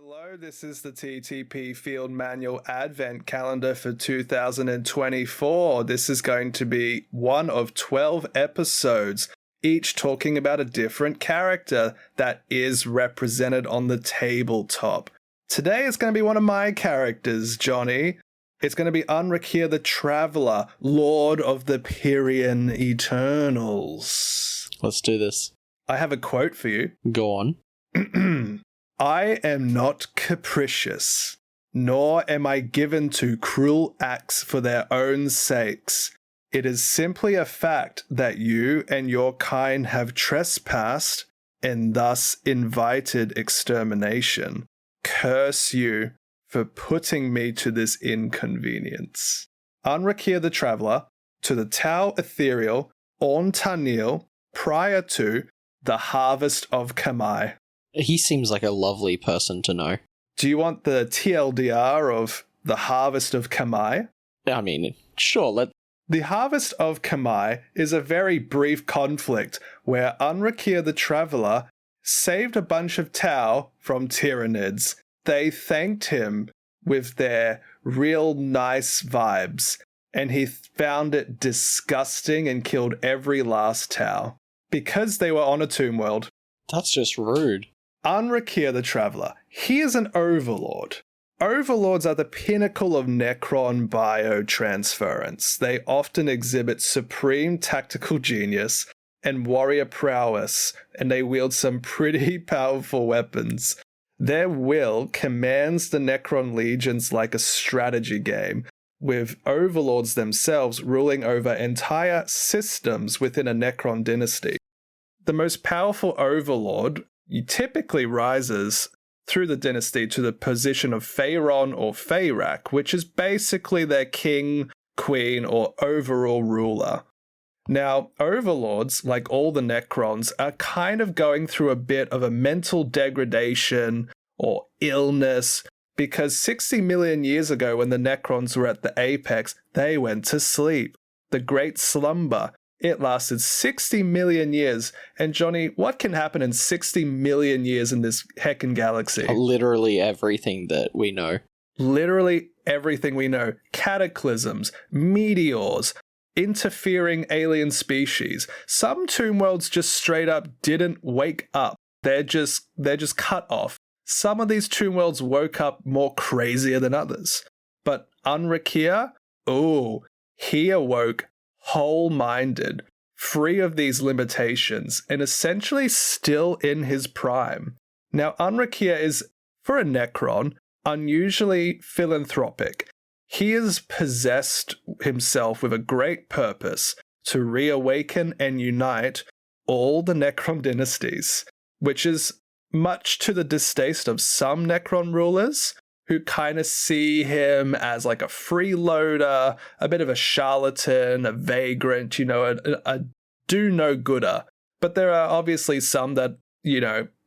Hello, this is the TTP Field Manual Advent Calendar for 2024. This is going to be one of 12 episodes, each talking about a different character that is represented on the tabletop. Today is going to be one of my characters, Jonny. It's going to be Anrakyr the Traveler, Lord of the Pyrian Eternals. Let's do this. I have a quote for you. Go on. I am not capricious, nor am I given to cruel acts for their own sakes. It is simply a fact that you and your kind have trespassed and thus invited extermination. Curse you for putting me to this inconvenience. Anrakyr the Traveler, to the Tau Ethereal, on Tanil, prior to the Harvest of Kamai. He seems like a lovely person to know. Do you want the TLDR of the Harvest of Kamai? I mean, sure, The Harvest of Kamai is a very brief conflict where Anrakyr the Traveler saved a bunch of Tau from Tyranids. They thanked him with their real nice vibes, and he found it disgusting and killed every last Tau because they were on a tomb world. That's just rude. Anrakyr the Traveler, he is an Overlord. Overlords are the pinnacle of Necron biotransference. They often exhibit supreme tactical genius and warrior prowess, and they wield some pretty powerful weapons. Their will commands the Necron legions like a strategy game, with Overlords themselves ruling over entire systems within a Necron dynasty. The most powerful Overlord typically rises through the dynasty to the position of Pharaon or Pharaoh, which is basically their king, queen, or overall ruler. Now, Overlords, like all the Necrons, are kind of going through a bit of a mental degradation or illness, because 60 million years ago when the Necrons were at the apex, they went to sleep. The Great Slumber. It lasted 60 million years. And Jonny, what can happen in 60 million years in this heckin' galaxy? Literally everything that we know. Literally everything we know. Cataclysms, meteors, interfering alien species. Some tomb worlds just straight up didn't wake up. They're just cut off. Some of these tomb worlds woke up more crazier than others. But Anrakyr, he awoke whole-minded, free of these limitations, and essentially still in his prime. Now, Anrakyr is, for a Necron, unusually philanthropic. He has possessed himself with a great purpose to reawaken and unite all the Necron dynasties, which is much to the distaste of some Necron rulers, who kind of see him as like a freeloader, a bit of a charlatan, a vagrant, a do-no-gooder. But there are obviously some that,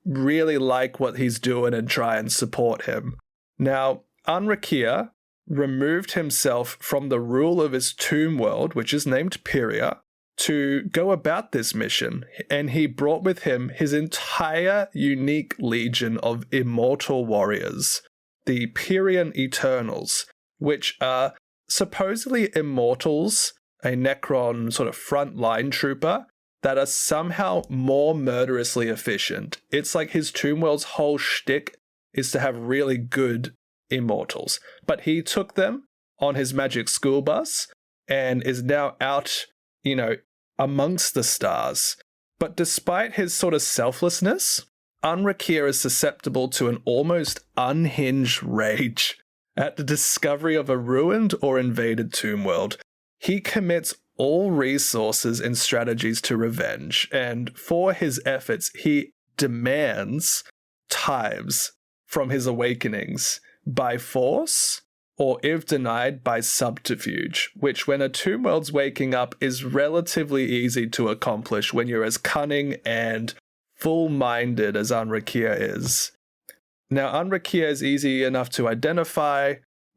really like what he's doing and try and support him. Now, Anrakyr removed himself from the rule of his tomb world, which is named Pyria, to go about this mission, and he brought with him his entire unique legion of immortal warriors, the Pyrian Eternals, which are supposedly immortals, a Necron sort of frontline trooper, that are somehow more murderously efficient. It's like his tomb world's whole shtick is to have really good immortals. But he took them on his magic school bus and is now out, amongst the stars. But despite his sort of selflessness, Anrakyr is susceptible to an almost unhinged rage at the discovery of a ruined or invaded tomb world. He commits all resources and strategies to revenge, and for his efforts, he demands tithes from his awakenings by force, or if denied, by subterfuge, which when a tomb world's waking up is relatively easy to accomplish when you're as cunning and full-minded as Anrakyr is. Now, Anrakyr is easy enough to identify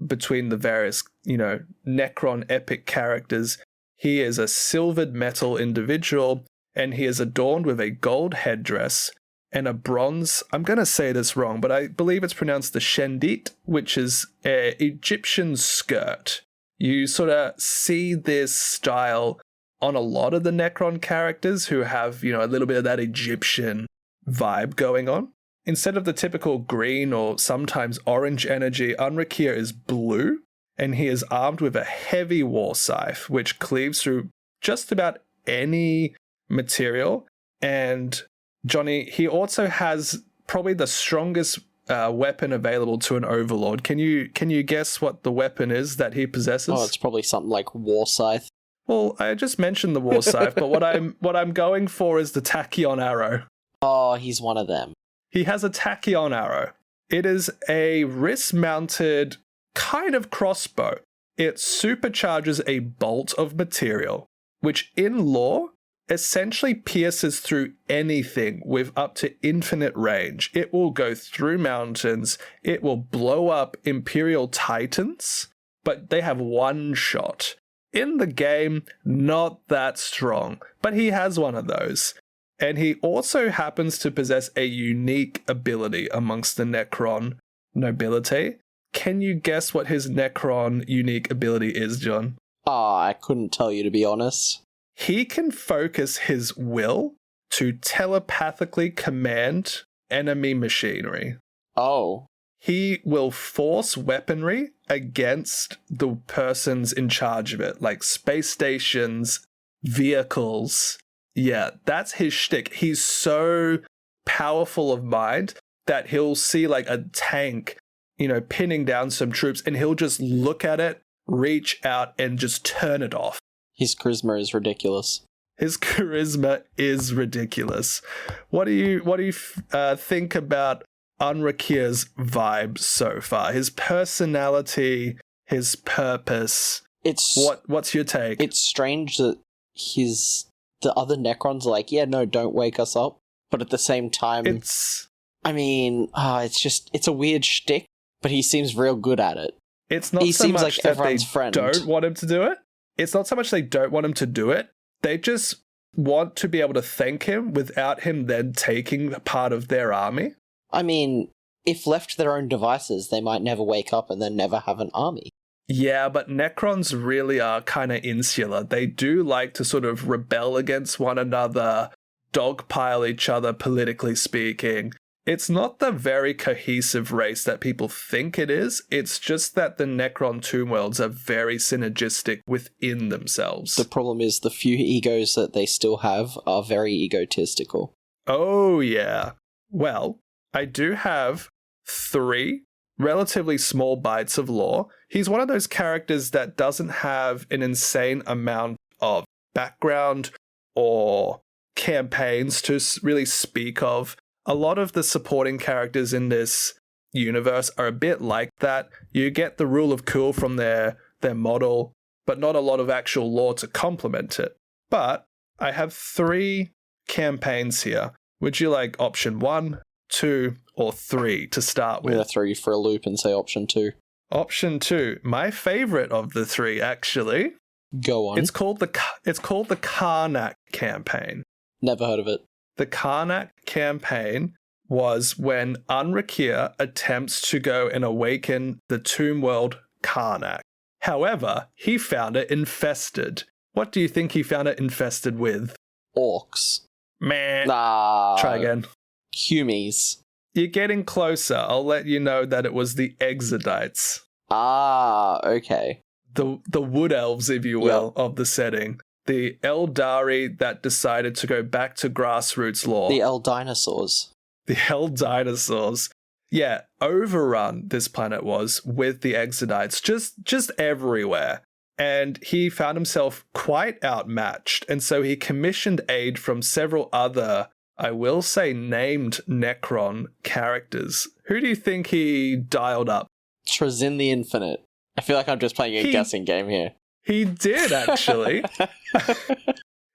between the various, Necron epic characters. He is a silvered metal individual, and he is adorned with a gold headdress and a bronze. I'm going to say this wrong, but I believe it's pronounced the shendit, which is an Egyptian skirt. You sort of see this style on a lot of the Necron characters who have, a little bit of that Egyptian vibe going on. Instead of the typical green or sometimes orange energy, Anrakyr is blue, and he is armed with a heavy war scythe, which cleaves through just about any material. And Jonny, he also has probably the strongest weapon available to an Overlord. Can you guess what the weapon is that he possesses? Oh, it's probably something like War Scythe. Well, I just mentioned the war scythe, but what I'm going for is the tachyon arrow. Oh, he's one of them. He has a tachyon arrow. It is a wrist-mounted kind of crossbow. It supercharges a bolt of material, which in lore essentially pierces through anything with up to infinite range. It will go through mountains. It will blow up Imperial Titans, but they have one shot. In the game, not that strong, but he has one of those. And he also happens to possess a unique ability amongst the Necron nobility. Can you guess what his Necron unique ability is, John? I couldn't tell you, to be honest. He can focus his will to telepathically command enemy machinery. Oh. He will force weaponry against the persons in charge of it, like space stations, vehicles. Yeah, that's his shtick. He's so powerful of mind that he'll see like a tank, pinning down some troops, and he'll just look at it, reach out, and just turn it off. His charisma is ridiculous. His charisma is ridiculous. What do you think about Anrakyr's vibe so far? His personality, his purpose. What's your take? It's strange that the other Necrons are like, yeah, no, don't wake us up. But at the same time, it's a weird shtick, but he seems real good at it. It's not so much that they don't want him to do it. It's not so much they don't want him to do it. They just want to be able to thank him without him then taking part of their army. I mean, if left to their own devices, they might never wake up and then never have an army. Yeah, but Necrons really are kind of insular. They do like to sort of rebel against one another, dogpile each other, politically speaking. It's not the very cohesive race that people think it is. It's just that the Necron tomb worlds are very synergistic within themselves. The problem is the few egos that they still have are very egotistical. Oh, yeah. Well, I do have 3 relatively small bites of lore. He's one of those characters that doesn't have an insane amount of background or campaigns to really speak of. A lot of the supporting characters in this universe are a bit like that. You get the rule of cool from their model, but not a lot of actual lore to complement it. But I have 3 campaigns here. Would you like option 1, 2, or 3 to start with? I'm going to throw you for a loop and say option 2. Option 2, my favorite of the 3, actually. Go on. It's called the Karnak campaign. Never heard of it. The Karnak campaign was when Anrakyr attempts to go and awaken the tomb world Karnak. However, he found it infested. What do you think he found it infested with? Orcs. Meh. Nah. Try again. Humies. You're getting closer. I'll let you know that it was the Exodites. Ah, okay. The wood elves, if you will, of the setting. The Eldari that decided to go back to grassroots lore. The Eldinosaurs. The Eldinosaurs. Yeah, overrun this planet was with the Exodites, just everywhere. And he found himself quite outmatched, and so he commissioned aid from several other, I will say, named Necron characters. Who do you think he dialed up? Trazyn the Infinite. I feel like I'm just playing a guessing game here. He did, actually.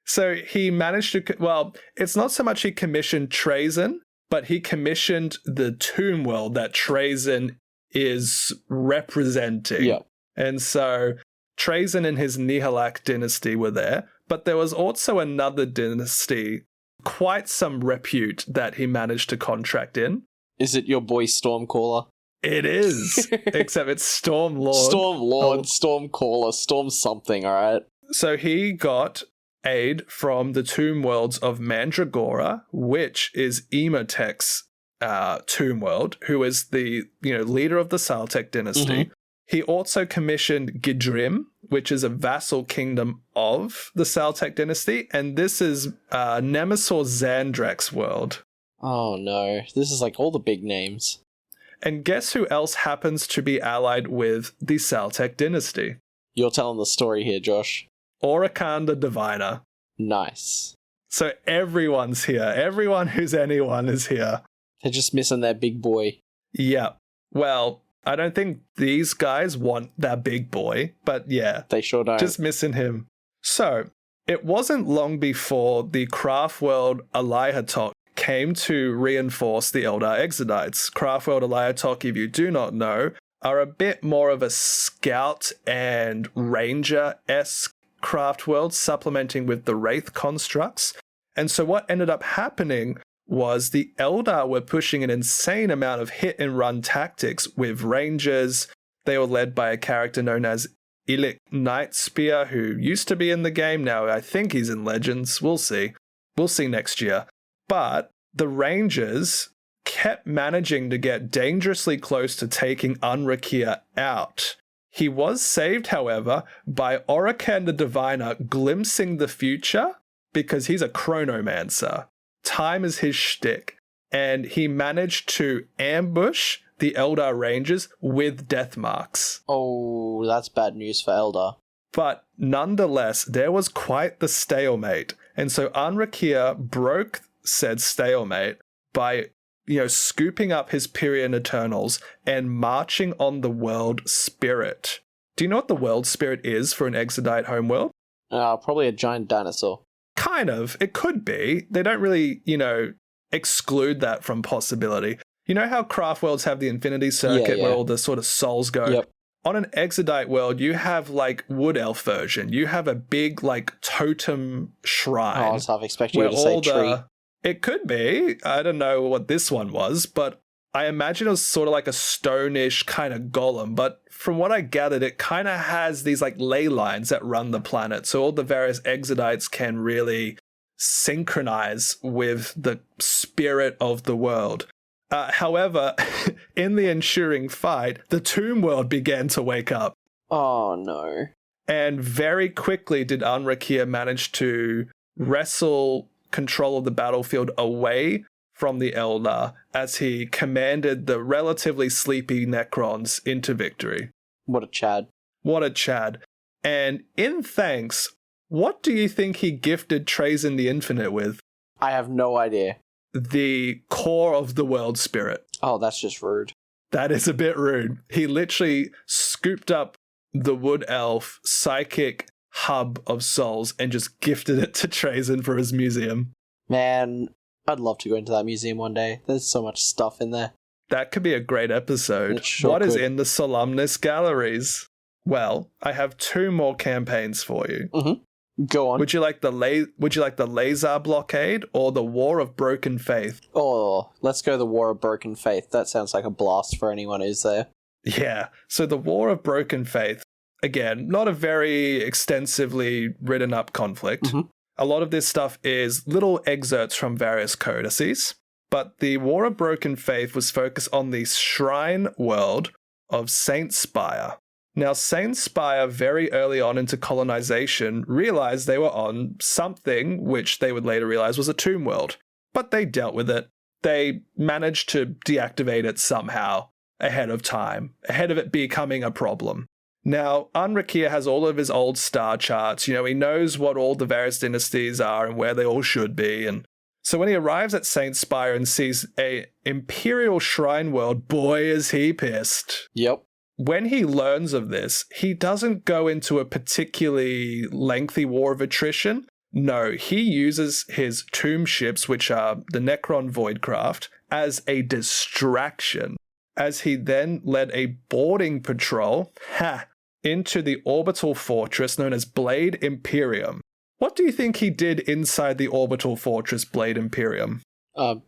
So he managed to... Well, it's not so much he commissioned Trazyn, but he commissioned the tomb world that Trazyn is representing. Yeah. And so Trazyn and his Nihilak dynasty were there, but there was also another dynasty quite some repute that he managed to contract in. Is it your boy Stormcaller? It is, except it's Stormlord. Stormlord, Stormcaller, Storm something, alright? So he got aid from the tomb worlds of Mandragora, which is Emotech's tomb world, who is the leader of the Saltec dynasty. Mm-hmm. He also commissioned Gidrim, which is a vassal kingdom of the Saltec dynasty, and this is Nemesaur Xandrak's world. Oh no, this is like all the big names. And guess who else happens to be allied with the Saltec dynasty? You're telling the story here, Josh. Anrakyr the Diviner. Nice. So everyone's here. Everyone who's anyone is here. They're just missing their big boy. Yeah. Well, I don't think these guys want that big boy, but yeah. They sure don't. Just missing him. So, it wasn't long before the craft world Alihatok came to reinforce the Eldar Exodites. Craftworld Alihatok, if you do not know, are a bit more of a scout and ranger-esque craft world, supplementing with the Wraith constructs. And so what ended up happening was the Eldar were pushing an insane amount of hit-and-run tactics with rangers. They were led by a character known as Illic Nightspear, who used to be in the game. Now I think he's in Legends. We'll see. We'll see next year. But the Rangers kept managing to get dangerously close to taking Anrakyr out. He was saved, however, by Anrakyr the Diviner glimpsing the future because he's a chronomancer. Time is his shtick. And he managed to ambush the Eldar Rangers with death marks. Oh, that's bad news for Eldar. But nonetheless, there was quite the stalemate. And so Anrakyr broke said stalemate by, scooping up his Pyrian Eternals and marching on the World Spirit. Do you know what the World Spirit is for an Exodite homeworld? Probably a giant dinosaur. Kind of. It could be. They don't really, exclude that from possibility. You know how craft worlds have the Infinity Circuit where all the sort of souls go? Yep. On an Exodite world, you have, Wood Elf version. You have a big, totem shrine. I was half expecting you to say tree. It could be. I don't know what this one was, but I imagine it was sort of like a stone-ish kind of golem. But from what I gathered, it kind of has these, ley lines that run the planet. So all the various Exodites can really synchronize with the spirit of the world. However, in the ensuing fight, the Tomb World began to wake up. Oh, no. And very quickly did Anrakyr manage to wrestle control of the battlefield away from the Eldar as he commanded the relatively sleepy Necrons into victory. What a Chad. What a Chad. And in thanks, what do you think he gifted Trazyn the Infinite with? I have no idea. The core of the World Spirit. Oh, that's just rude. That is a bit rude. He literally scooped up the Wood Elf psychic hub of souls and just gifted it to Trazyn for his museum. Man, I'd love to go into that museum one day. There's so much stuff in there. That could be a great episode. Sure what could. is in the Solemnis galleries? Well, I have 2 more campaigns for you. Mm-hmm. Go on. Would you like the Lazar blockade or the War of Broken Faith? Oh, let's go the War of Broken Faith. That sounds like a blast for anyone who's there. Yeah. So the War of Broken Faith, again, not a very extensively written up conflict. Mm-hmm. A lot of this stuff is little excerpts from various codices. But the War of Broken Faith was focused on the shrine world of Saint Spire. Now, Saint Spire, very early on into colonization, realized they were on something which they would later realize was a tomb world. But they dealt with it. They managed to deactivate it somehow, ahead of time, ahead of it becoming a problem. Now, Anrakyr has all of his old star charts. He knows what all the various dynasties are and where they all should be. And so when he arrives at Saint Spire and sees a Imperial Shrine world, boy, is he pissed. Yep. When he learns of this, he doesn't go into a particularly lengthy war of attrition. No, he uses his tomb ships, which are the Necron Voidcraft, as a distraction, as he then led a boarding patrol into the orbital fortress known as Blade Imperium. What do you think he did inside the orbital fortress Blade Imperium?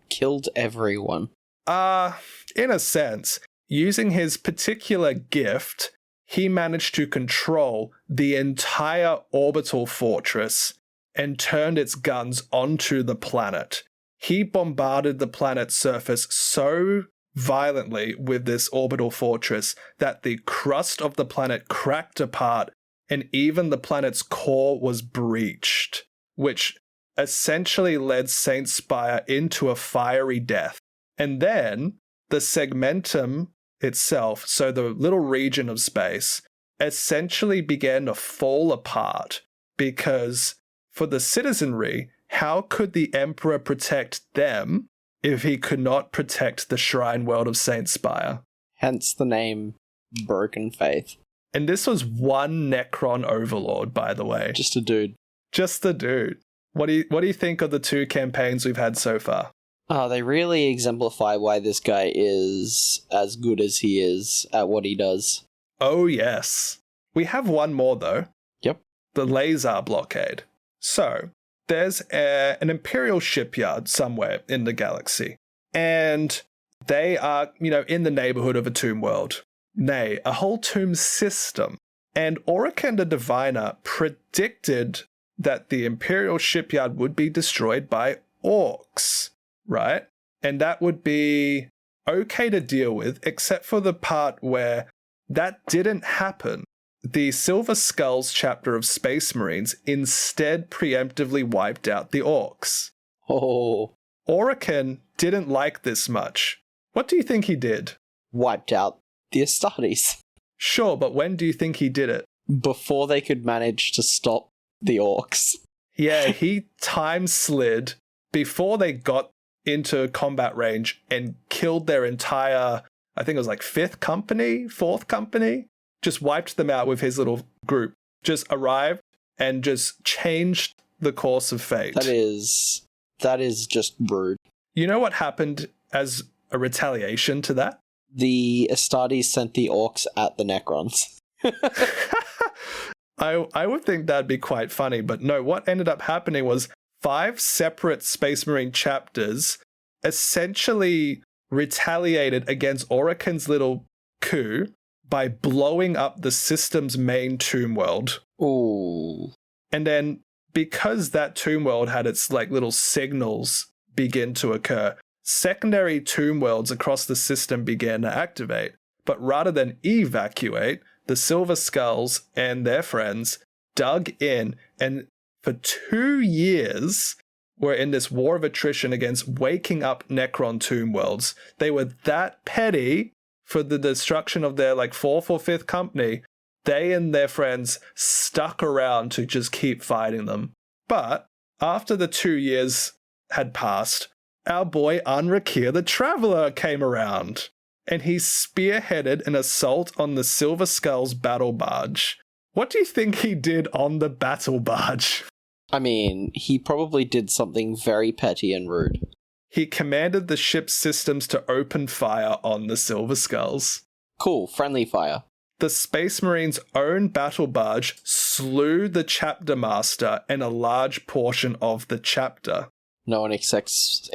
Killed everyone. In a sense, using his particular gift, he managed to control the entire orbital fortress and turned its guns onto the planet. He bombarded the planet's surface so violently with this orbital fortress that the crust of the planet cracked apart and even the planet's core was breached, which essentially led Saint Spire into a fiery death. And then the segmentum itself, so the little region of space, essentially began to fall apart because for the citizenry, how could the Emperor protect them if he could not protect the shrine world of Saint Spire? Hence the name Broken Faith. And this was one Necron Overlord, by the way. Just a dude. Just the dude. What do you think of the 2 campaigns we've had so far? They really exemplify why this guy is as good as he is at what he does. Oh, yes. We have one more, though. Yep. The Lazar blockade. So, there's an Imperial shipyard somewhere in the galaxy. And they are, in the neighborhood of a tomb world. Nay, a whole tomb system. And Anrakyr the Diviner predicted that the Imperial shipyard would be destroyed by orcs, right? And that would be okay to deal with, except for the part where that didn't happen. The Silver Skulls chapter of Space Marines instead preemptively wiped out the orcs. Oh. Anrakyr didn't like this much. What do you think he did? Wiped out the Astartes. Sure, but when do you think he did it? Before they could manage to stop the orcs. Yeah, he time slid before they got into combat range and killed their entire, I think it was like 5th company, 4th company. Just wiped them out with his little group. Just arrived and just changed the course of fate. That is just rude. You know what happened as a retaliation to that? The Astartes sent the orcs at the Necrons. I would think that'd be quite funny, but no, what ended up happening was 5 separate Space Marine chapters essentially retaliated against Anrakyr's little coup by blowing up the system's main tomb world. Ooh. And then because that tomb world had its little signals begin to occur, secondary tomb worlds across the system began to activate. But rather than evacuate, the Silver Skulls and their friends dug in and for 2 years were in this war of attrition against waking up Necron tomb worlds. They were that petty for the destruction of their 4th or 5th company. They and their friends stuck around to just keep fighting them. But after the 2 years had passed, our boy Anrakyr the Traveler came around. And he spearheaded an assault on the Silver Skulls battle barge. What do you think he did on the battle barge? I mean, he probably did something very petty and rude. He commanded the ship's systems to open fire on the Silver Skulls. Cool, friendly fire. The Space Marines' own battle barge slew the chapter master and a large portion of the chapter. No one expects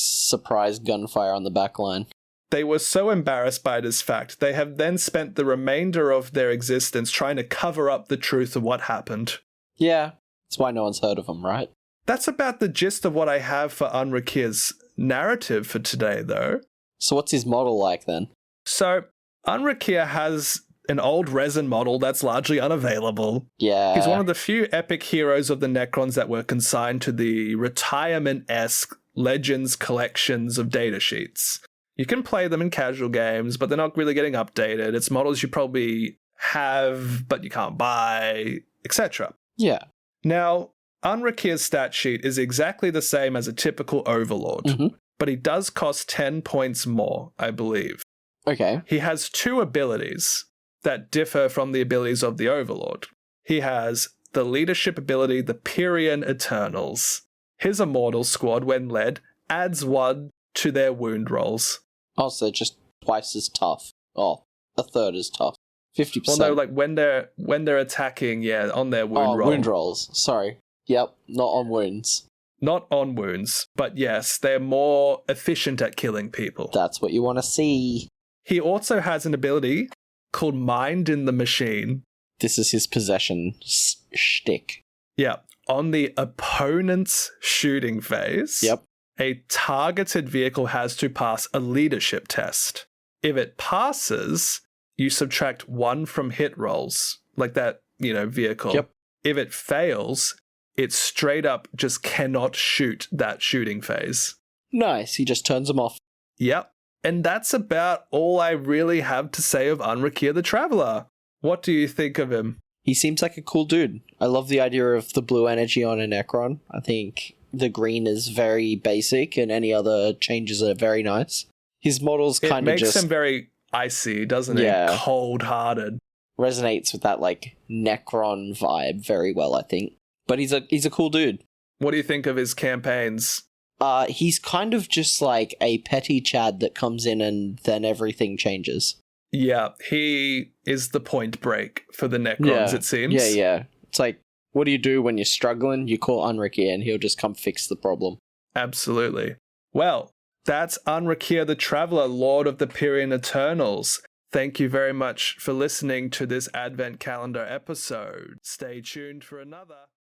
surprise gunfire on the back line. They were so embarrassed by this fact, they have then spent the remainder of their existence trying to cover up the truth of what happened. Yeah, that's why no one's heard of them, right? That's about the gist of what I have for Anrakyr's narrative for today, though. So what's his model like, then? So, Anrakyr has an old resin model that's largely unavailable. Yeah. He's one of the few epic heroes of the Necrons that were consigned to the retirement-esque Legends collections of datasheets. You can play them in casual games, but they're not really getting updated. It's models you probably have, but you can't buy, etc. Yeah. Now, Anrakyr's stat sheet is exactly the same as a typical Overlord, but he does cost 10 points more, I believe. Okay. He has 2 abilities that differ from the abilities of the Overlord. He has the leadership ability, the Pyrian Eternals. His Immortal squad, when led, adds 1 to their wound rolls. Also, just twice as tough. Oh, a third as tough. 50%. Well, no, when they're attacking, on their wound roll. Wound rolls. Sorry. Yep, not on wounds. Not on wounds, but yes, they're more efficient at killing people. That's what you want to see. He also has an ability called Mind in the Machine. This is his possession shtick. Yeah. On the opponent's shooting phase, Yep. a targeted vehicle has to pass a leadership test. If it passes, you subtract 1 from hit rolls, like that, vehicle. Yep. If it fails, it straight up just cannot shoot that shooting phase. Nice, he just turns them off. Yep. And that's about all I really have to say of Anrakyr the Traveler. What do you think of him? He seems like a cool dude. I love the idea of the blue energy on a Necron. I think the green is very basic and any other changes are very nice. His model's kind of just... It makes him very icy, doesn't it? Yeah. Cold-hearted. Resonates with that, Necron vibe very well, I think. But he's a cool dude. What do you think of his campaigns? He's kind of just like a petty Chad that comes in and then everything changes. Yeah, he is the point break for the Necrons, it seems. Yeah. It's like, what do you do when you're struggling? You call Anrakyr and he'll just come fix the problem. Absolutely. Well, that's Anrakyr the Traveler, Lord of the Pyrian Eternals. Thank you very much for listening to this Advent Calendar episode. Stay tuned for another.